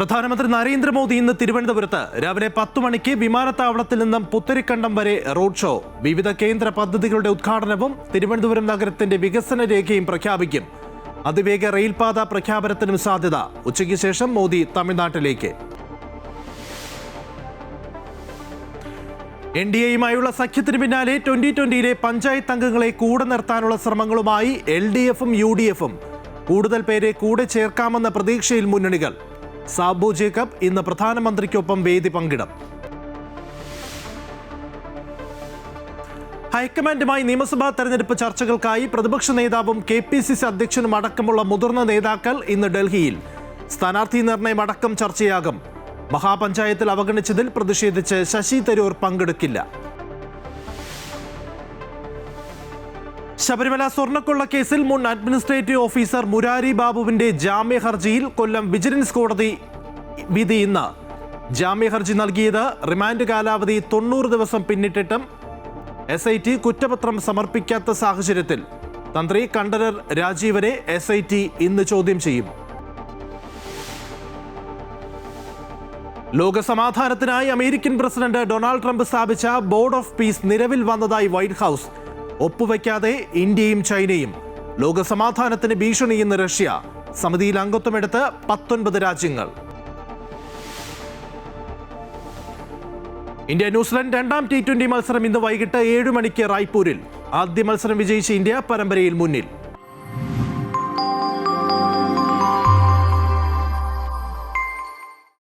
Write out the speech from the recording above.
പ്രധാനമന്ത്രി നരേന്ദ്രമോദി ഇന്ന് തിരുവനന്തപുരത്ത് രാവിലെ 10 മണിക്ക് വിമാനത്താവളത്തിൽ നിന്നും പുത്തരിക്കണ്ടം വരെ റോഡ് ഷോ, വിവിധ കേന്ദ്ര പദ്ധതികളുടെ ഉദ്ഘാടനവും തിരുവനന്തപുരം നഗരത്തിന്റെ വികസന രേഖയും പ്രഖ്യാപിക്കും. അതിവേഗ റെയിൽപാത പ്രഖ്യാപനത്തിനും സാധ്യത. ഉച്ചയ്ക്ക് ശേഷം മോദി തമിഴ്നാട്ടിലേക്ക്. NDAയുമായുള്ള സഖ്യത്തിന് പിന്നാലെ 2020-ലെ പഞ്ചായത്ത് അംഗങ്ങളെ കൂടെ നിർത്താനുള്ള ശ്രമങ്ങളുമായി LDFും UDFും. കൂടുതൽ പേരെ കൂടെ ചേർക്കാമെന്ന പ്രതീക്ഷയിൽ മുന്നണികൾ. സാബു ജേക്കബ് ഇന്ന് പ്രധാനമന്ത്രിക്കൊപ്പം വേദി പങ്കിടും. ഹൈക്കമാൻഡുമായി നിയമസഭാ തെരഞ്ഞെടുപ്പ് ചർച്ചകൾക്കായി പ്രതിപക്ഷ നേതാവും KPCC അധ്യക്ഷനും അടക്കമുള്ള മുതിർന്ന നേതാക്കൾ ഇന്ന് ഡൽഹിയിൽ. സ്ഥാനാർത്ഥി നിർണയം അടക്കം ചർച്ചയാകും. മഹാപഞ്ചായത്തിൽ അവഗണിച്ചതിൽ പ്രതിഷേധിച്ച് ശശി തരൂർ പങ്കെടുക്കില്ല. ശബരിമല സ്വർണ്ണക്കൊള്ള കേസിൽ മുൻ അഡ്മിനിസ്ട്രേറ്റീവ് ഓഫീസർ മുരാരി ബാബുവിന്റെ ജാമ്യ ഹർജിയിൽ കൊല്ലം വിജിലൻസ് കോടതി വിധി ഇന്ന്. ജാമ്യ ഹർജി നൽകിയത് റിമാൻഡ് കാലാവധി 90 ദിവസം പിന്നിട്ടിട്ടും SIT കുറ്റപത്രം സമർപ്പിക്കാത്ത സാഹചര്യത്തിൽ തന്ത്രി കണ്ഠരർ രാജീവരെ SIT ഇന്ന് ചോദ്യം ചെയ്യും. ലോകസമാധാനത്തിനായി അമേരിക്കൻ പ്രസിഡന്റ് ഡൊണാൾഡ് ട്രംപ് സ്ഥാപിച്ച ബോർഡ് ഓഫ് പീസ് നിലവിൽ വന്നതായി വൈറ്റ് ഹൗസ്. ഒപ്പുവയ്ക്കാതെ ഇന്ത്യയും ചൈനയും. ലോകസമാധാനത്തിന് ഭീഷണിയെന്ന് റഷ്യ. സമിതിയിൽ അംഗത്വമെടുത്ത് 19 രാജ്യങ്ങൾ. ഇന്ത്യ ന്യൂസിലൻഡ് രണ്ടാം T20 മത്സരം ഇന്ന് വൈകിട്ട് 7 മണിക്ക് റായ്പൂരിൽ. ആദ്യ മത്സരം വിജയിച്ച ഇന്ത്യ പരമ്പരയിൽ മുന്നിൽ.